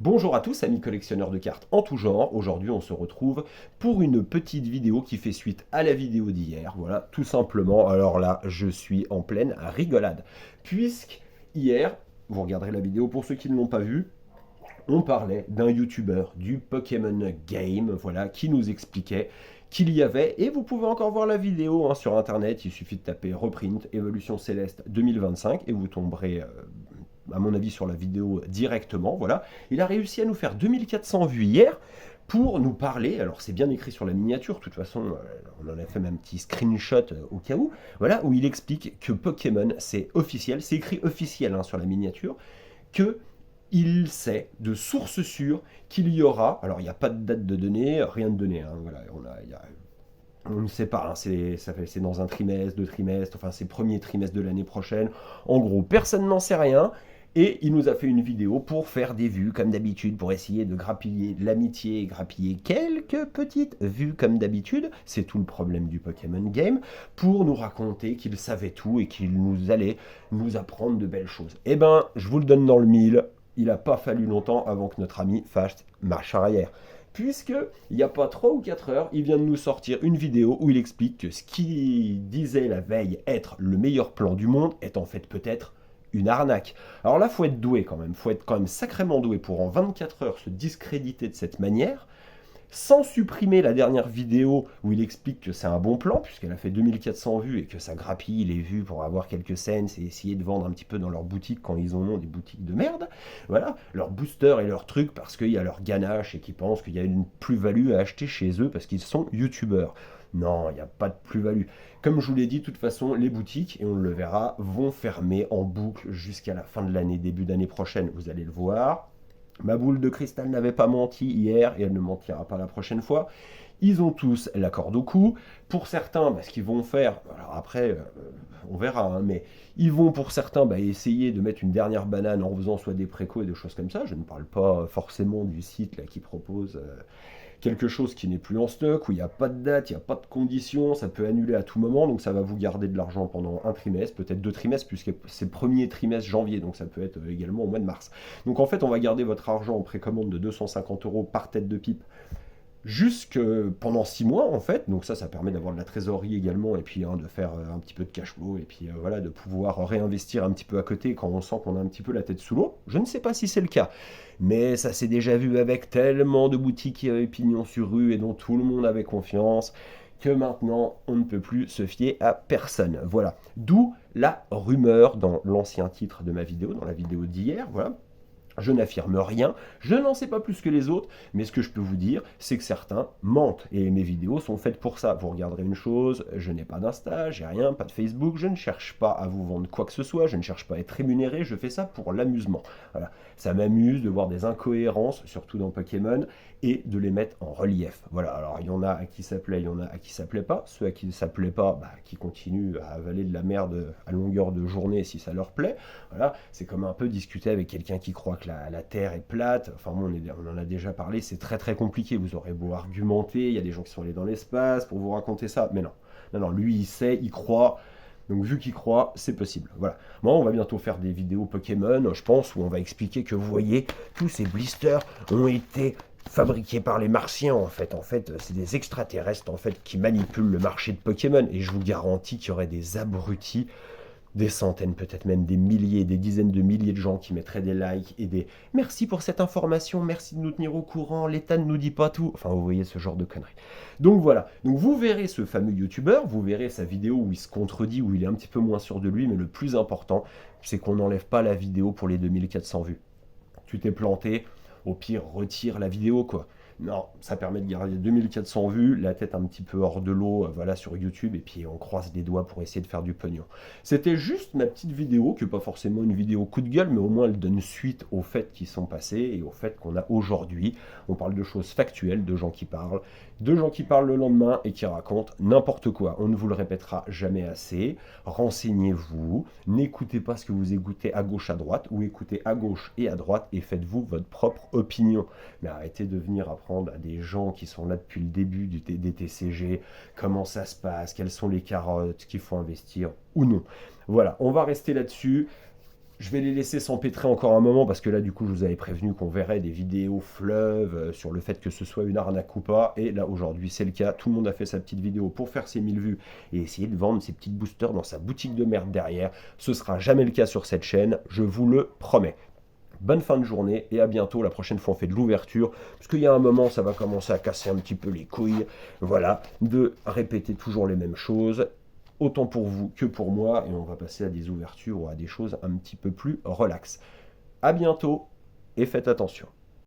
Bonjour à tous, amis collectionneurs de cartes en tout genre. Aujourd'hui, on se retrouve pour une petite vidéo qui fait suite à la vidéo d'hier. Voilà, tout simplement. Alors là, je suis en pleine rigolade. Puisque hier, vous regarderez la vidéo pour ceux qui ne l'ont pas vue, on parlait d'un youtubeur du Pokémon Game, voilà, qui nous expliquait qu'il y avait, et vous pouvez encore voir la vidéo sur internet, il suffit de taper Reprint Évolution Céleste 2025 et vous tomberez à mon avis sur la vidéo directement, voilà. Il a réussi à nous faire 2400 vues hier pour nous parler, alors c'est bien écrit sur la miniature, de toute façon on en a fait même un petit screenshot au cas où, voilà, où il explique que Pokémon c'est officiel, c'est écrit officiel sur la miniature, que il sait de sources sûres qu'il y aura, alors il n'y a pas de date de données, rien de donné, voilà, on ne sait pas, c'est dans un trimestre, deux trimestres, enfin c'est premier trimestre de l'année prochaine. En gros, personne n'en sait rien. Et il nous a fait une vidéo pour faire des vues comme d'habitude, pour essayer de grappiller de l'amitié et grappiller quelques petites vues comme d'habitude. C'est tout le problème du Pokémon Game, pour nous raconter qu'il savait tout et qu'il nous allait nous apprendre de belles choses. Eh ben, je vous le donne dans le mille, il n'a pas fallu longtemps avant que notre ami fasse marche arrière. Puisque, il n'y a pas 3 ou 4 heures, il vient de nous sortir une vidéo où il explique que ce qu'il disait la veille être le meilleur plan du monde est en fait peut-être une arnaque. Alors là, faut être doué quand même, faut être quand même sacrément doué pour en 24 heures se discréditer de cette manière, sans supprimer la dernière vidéo où il explique que c'est un bon plan, puisqu'elle a fait 2400 vues et que ça grappille les vues pour avoir quelques cents et essayer de vendre un petit peu dans leur boutique quand ils en ont des boutiques de merde. Voilà, leur booster et leur truc parce qu'il y a leur ganache et qu'ils pensent qu'il y a une plus-value à acheter chez eux parce qu'ils sont youtubeurs. Non, il n'y a pas de plus-value. Comme je vous l'ai dit, de toute façon, les boutiques, et on le verra, vont fermer en boucle jusqu'à la fin de l'année, début d'année prochaine. Vous allez le voir. Ma boule de cristal n'avait pas menti hier et elle ne mentira pas la prochaine fois. Ils ont tous la corde au cou. Pour certains, ce qu'ils vont faire, alors après, on verra, mais ils vont pour certains essayer de mettre une dernière banane en faisant soit des précos et des choses comme ça. Je ne parle pas forcément du site là, qui propose quelque chose qui n'est plus en stock, où il n'y a pas de date, il n'y a pas de conditions, ça peut annuler à tout moment, donc ça va vous garder de l'argent pendant un trimestre, peut-être deux trimestres, puisque c'est le premier trimestre janvier, donc ça peut être également au mois de mars. Donc en fait, on va garder votre argent en précommande de 250 € par tête de pipe jusque pendant 6 mois en fait, donc ça permet d'avoir de la trésorerie également et puis de faire un petit peu de cash flow et puis voilà, de pouvoir réinvestir un petit peu à côté quand on sent qu'on a un petit peu la tête sous l'eau. Je ne sais pas si c'est le cas, mais ça s'est déjà vu avec tellement de boutiques qui avaient pignon sur rue et dont tout le monde avait confiance que maintenant on ne peut plus se fier à personne. Voilà, d'où la rumeur dans l'ancien titre de ma vidéo, dans la vidéo d'hier, voilà. Je n'affirme rien, je n'en sais pas plus que les autres, mais ce que je peux vous dire, c'est que certains mentent. Et mes vidéos sont faites pour ça. Vous regarderez une chose, je n'ai pas d'Insta, j'ai rien, pas de Facebook, je ne cherche pas à vous vendre quoi que ce soit, je ne cherche pas à être rémunéré, je fais ça pour l'amusement. Voilà. Ça m'amuse de voir des incohérences, surtout dans Pokémon, et de les mettre en relief. Voilà, alors il y en a à qui ça plaît, il y en a à qui ça plaît pas. Ceux à qui ça plaît pas, qui continuent à avaler de la merde à longueur de journée si ça leur plaît. Voilà, c'est comme un peu discuter avec quelqu'un qui croit que la Terre est plate. Enfin, bon, on en a déjà parlé, c'est très très compliqué. Vous aurez beau argumenter, il y a des gens qui sont allés dans l'espace pour vous raconter ça. Mais non, non, non, lui il sait, il croit. Donc vu qu'il croit, c'est possible. Voilà. Moi, on va bientôt faire des vidéos Pokémon, je pense, où on va expliquer que vous voyez, tous ces blisters ont été fabriqués par les Martiens en fait. En fait, c'est des extraterrestres en fait qui manipulent le marché de Pokémon. Et je vous garantis qu'il y aurait des abrutis, des centaines, peut-être même des milliers, des dizaines de milliers de gens qui mettraient des likes et des merci pour cette information, merci de nous tenir au courant, l'État ne nous dit pas tout. Enfin, vous voyez ce genre de conneries. Donc voilà. Donc vous verrez ce fameux youtubeur, vous verrez sa vidéo où il se contredit, où il est un petit peu moins sûr de lui, mais le plus important, c'est qu'on n'enlève pas la vidéo pour les 2400 vues. Tu t'es planté, au pire, retire la vidéo, quoi. Non, ça permet de garder 2400 vues, la tête un petit peu hors de l'eau, voilà, sur YouTube, et puis on croise les doigts pour essayer de faire du pognon. C'était juste ma petite vidéo, qui n'est pas forcément une vidéo coup de gueule, mais au moins elle donne suite aux faits qui sont passés et aux faits qu'on a aujourd'hui. On parle de choses factuelles, de gens qui parlent le lendemain et qui racontent n'importe quoi. On ne vous le répétera jamais assez. Renseignez-vous, n'écoutez pas ce que vous écoutez à gauche, à droite, ou écoutez à gauche et à droite, et faites-vous votre propre opinion. Mais arrêtez de venir apprendre à des gens qui sont là depuis le début des TCG, comment ça se passe, quelles sont les carottes qu'il faut investir ou non. Voilà, on va rester là-dessus. Je vais les laisser s'empêtrer encore un moment parce que là, du coup, je vous avais prévenu qu'on verrait des vidéos fleuves sur le fait que ce soit une arnaque ou pas. Et là, aujourd'hui, c'est le cas. Tout le monde a fait sa petite vidéo pour faire ses 1000 vues et essayer de vendre ses petites boosters dans sa boutique de merde derrière. Ce sera jamais le cas sur cette chaîne, je vous le promets. Bonne fin de journée et à bientôt. La prochaine fois, on fait de l'ouverture. Parce qu'il y a un moment, ça va commencer à casser un petit peu les couilles. Voilà, de répéter toujours les mêmes choses. Autant pour vous que pour moi. Et on va passer à des ouvertures ou à des choses un petit peu plus relax. À bientôt et faites attention.